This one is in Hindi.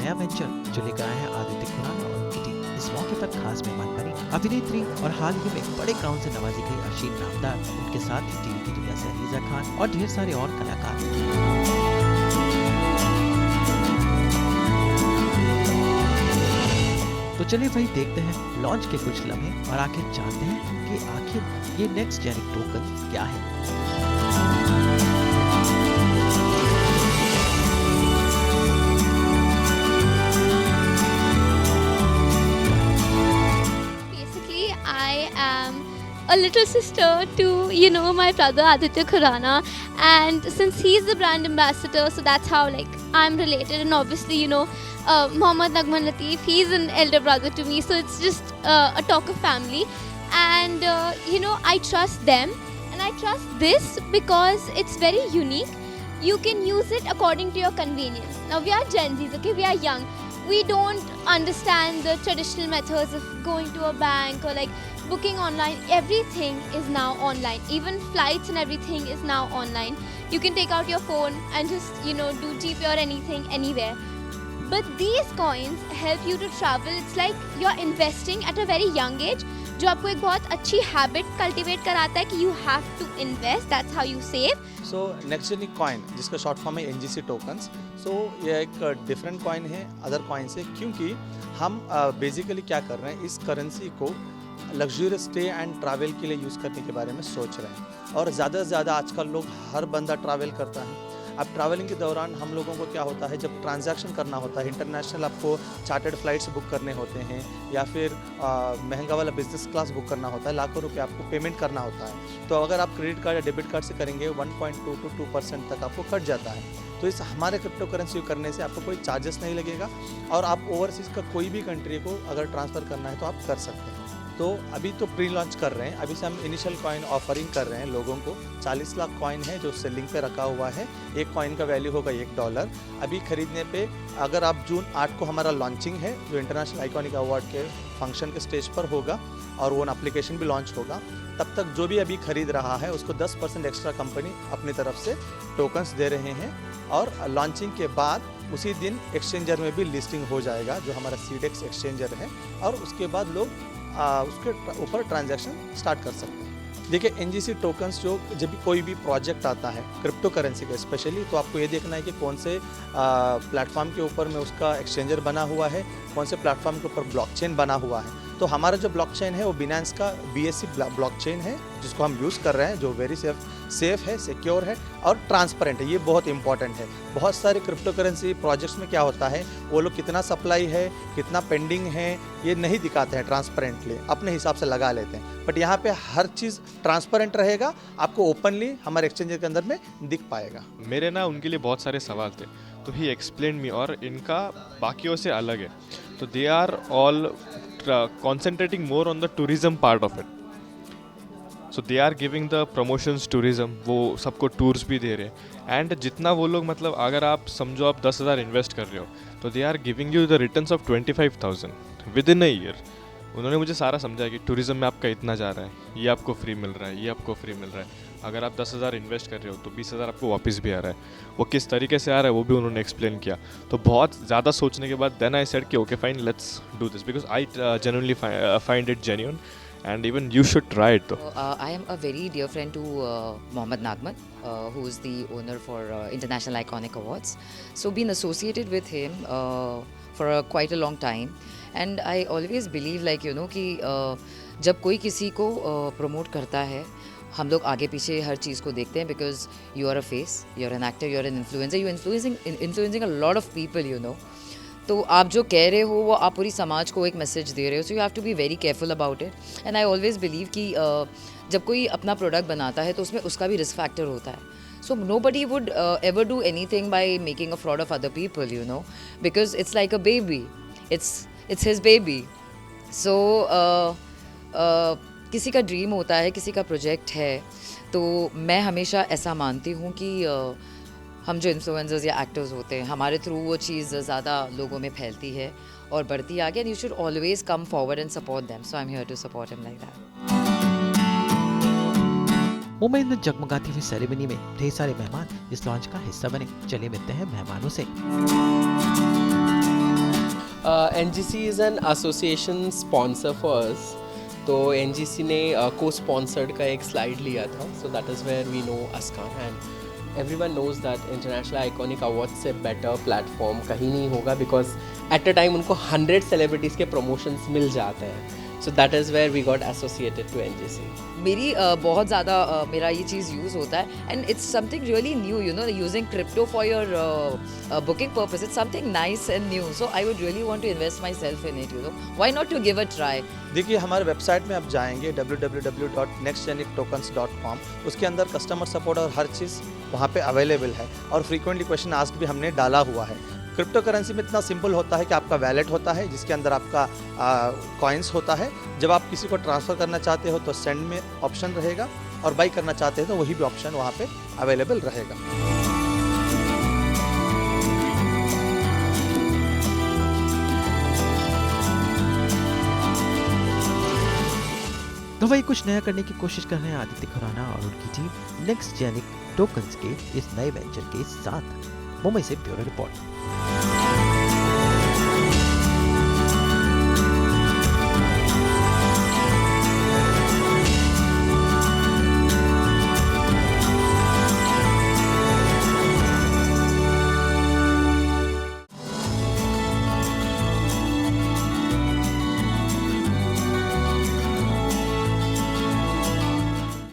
नया वेंचर जो लेकर आए हैं आदित्य खुराना और उनकी टीम। इस मौके पर खास मेहमान बनी अभिनेत्री और हाल ही में बड़े क्राउन से नवाजी गई अर्शीन नामदार, उनके साथ ही टीवी की दुनिया से अलीजा खान और ढेर सारे और कलाकार। तो चलिए भाई देखते हैं लॉन्च के कुछ लम्हे और आखिर जानते हैं कि आखिर ये नेक्स्ट जेनिक टोकन क्या है। I am a little sister to, my brother Aditya Khurana, and since he's the brand ambassador, so that's how I'm related. And obviously, Mohammad Nagman Lateef, he's an elder brother to me, so it's just a talk of family. And I trust them, and I trust this because it's very unique. You can use it according to your convenience. Now we are Gen Zs, okay? We are young. We don't understand the traditional methods of going to a bank or booking online. Everything is now online. Even flights and everything is now online. You can take out your phone and just do GP or anything anywhere. But these coins help you to travel. It's like you're investing at a very young age, जो आपको एक बहुत अच्छी हैबिट कल्टीवेट कराता है कि you have to invest. That's how you save. So next genic coin जिसका शॉर्ट फॉर्म है एनजीसी टोकन्स। सो यह एक डिफरेंट कॉइन है अदर कॉइन से, क्योंकि हम बेसिकली क्या कर रहे हैं, इस करेंसी को लग्जरियस स्टे एंड ट्रैवल के लिए यूज़ करने के बारे में सोच रहे हैं। और ज़्यादा से ज़्यादा आजकल लोग हर बंदा ट्रैवल करता है। अब ट्रैवलिंग के दौरान हम लोगों को क्या होता है, जब ट्रांजैक्शन करना होता है, इंटरनेशनल आपको चार्टर्ड फ्लाइट्स बुक करने होते हैं या फिर महंगा वाला बिजनेस क्लास बुक करना होता है, लाखों रुपए आपको पेमेंट करना होता है। तो अगर आप क्रेडिट कार्ड या डेबिट कार्ड से करेंगे 1.2 to 2% तक आपको कट जाता है। तो इस हमारे क्रिप्टो करेंसी करने से आपको कोई चार्जेस नहीं लगेगा और आप ओवरसीज़ का कोई भी कंट्री को अगर ट्रांसफ़र करना है तो आप कर सकते हैं। तो अभी तो प्री लॉन्च कर रहे हैं, अभी से हम इनिशियल कॉइन ऑफरिंग कर रहे हैं लोगों को। 40 लाख कॉइन है जो सेलिंग पे रखा हुआ है। एक कॉइन का वैल्यू होगा $1। अभी खरीदने पे अगर आप जून 8 को हमारा लॉन्चिंग है जो इंटरनेशनल आइकॉनिक अवार्ड के फंक्शन के स्टेज पर होगा और वो एप्लीकेशन भी लॉन्च होगा, तब तक जो भी अभी खरीद रहा है उसको 10% एक्स्ट्रा कंपनी अपनी तरफ से टोकन्स दे रहे हैं। और लॉन्चिंग के बाद उसी दिन एक्सचेंजर में भी लिस्टिंग हो जाएगा जो हमारा सीडेक्स एक्सचेंजर है, और उसके बाद लोग उसके ऊपर ट्रांजैक्शन स्टार्ट कर सकते हैं। देखिए एनजीसी टोकन्स जो जब भी कोई भी प्रोजेक्ट आता है क्रिप्टो करेंसी का स्पेशली, तो आपको ये देखना है कि कौन से प्लेटफॉर्म के ऊपर में उसका एक्सचेंजर बना हुआ है, कौन से प्लेटफॉर्म के ऊपर ब्लॉकचेन बना हुआ है। तो हमारा जो ब्लॉकचेन है वो बिनेंस का BSC ब्लॉकचेन है जिसको हम यूज़ कर रहे हैं, जो वेरी सेफ है, सिक्योर है और ट्रांसपेरेंट है। ये बहुत इंपॉर्टेंट है। बहुत सारे क्रिप्टो करेंसी प्रोजेक्ट्स में क्या होता है, वो लोग कितना सप्लाई है, कितना पेंडिंग है, ये नहीं दिखाते हैं ट्रांसपेरेंटली, अपने हिसाब से लगा लेते हैं। बट यहाँ पे हर चीज़ ट्रांसपेरेंट रहेगा, आपको ओपनली हमारे एक्सचेंजर के अंदर में दिख पाएगा। मेरे ना उनके लिए बहुत सारे सवाल थे, तो ही एक्सप्लेन मी, और इनका बाकियों से अलग है। तो they are all concentrating more on the tourism part of it. So they are giving the promotions tourism, वो सबको टूर्स भी दे रहे हैं। एंड जितना वो लोग मतलब अगर आप समझो आप 10,000 इन्वेस्ट कर रहे हो तो they are giving you the returns of 25,000 within a year. उन्होंने मुझे सारा समझाया कि टूरिज्म में आपका इतना जा रहा है, ये आपको फ्री मिल रहा है, ये आपको फ्री मिल रहा है। अगर आप 10,000 इन्वेस्ट कर रहे हो तो 20,000 आपको वापस भी आ रहा है। वो किस तरीके से आ रहा है वो भी उन्होंने एक्सप्लेन किया। तो बहुत ज़्यादा सोचने के बाद देन आई सेड कि okay fine, let's do this because I genuinely find it genuine and even you should try it though. I am a very dear friend to Mohammad Nagman, who is the owner for International Iconic Awards. So been associated with him for quite a long time, and I always believe कि जब कोई किसी को promote करता है, हम लोग आगे पीछे हर चीज़ को देखते हैं, because you are a face, you are an actor, you are an influencer, you are influencing a lot of people, तो आप जो कह रहे हो वो आप पूरी समाज को एक मैसेज दे रहे हो। So you have to be very careful about it. And I always believe कि जब कोई अपना प्रोडक्ट बनाता है तो उसमें उसका भी रिस्क फैक्टर होता है। सो nobody would ever do anything by making a fraud of other people, because it's like a baby, it's his baby. So किसी का ड्रीम होता है, किसी का प्रोजेक्ट है, तो मैं हमेशा ऐसा मानती हूँ कि हम जो इन्फ्लुएंसर्स या एक्टर्स होते हैं, हमारे थ्रू वो चीज़ ज़्यादा लोगों में फैलती है और बढ़ती आगे। And you should always come forward and support them. So I am here to support him like that. Mumbai में जगमगाती हुई सेरेमनी में ढेर सारे मेहमान इस लॉन्च का हिस्सा बने। चलिए मिलते हैं मेहमानों से। NGC is an association sponsor for us. तो NGC ने co-sponsored का एक slide लिया था. So that is where we know Askan, and everyone knows that International Iconic Awards से better platform कहीं नहीं होगा, because at a time उनको 100 celebrities के promotions मिल जाते हैं. So that is where we got associated to NGC. मेरी बहुत ज़्यादा मेरा ये चीज़ यूज़ होता है, and it's something really new, you know, using crypto for your booking purpose. It's something nice and new, so I would really want to invest myself in it, you know, why not to give a try. देखिए हमारे वेबसाइट में आप जाएंगे www.nextgenictokens.com. उसके अंदर कस्टमर सपोर्ट और हर चीज़ वहाँ पे अवेलेबल है, और फ्रीक्वेंटली क्वेश्चन आस्क भी हमने डाला हुआ है. क्रिप्टो करेंसी में इतना सिंपल होता है कि आपका वैलेट होता है जिसके अंदर आपका कॉइन्स होता है. जब आप किसी को ट्रांसफ़र करना चाहते हो तो सेंड में ऑप्शन रहेगा, और बाई करना चाहते हो तो वही भी ऑप्शन वहाँ पे अवेलेबल रहेगा. तो वही कुछ नया करने की कोशिश कर रहे हैं आदित्य खुराना और उनकी टीम नेक्स्ट जेनिक टोकन्स के इस नए वेंचर के साथ. मुंबई से ब्यूरो रिपोर्ट.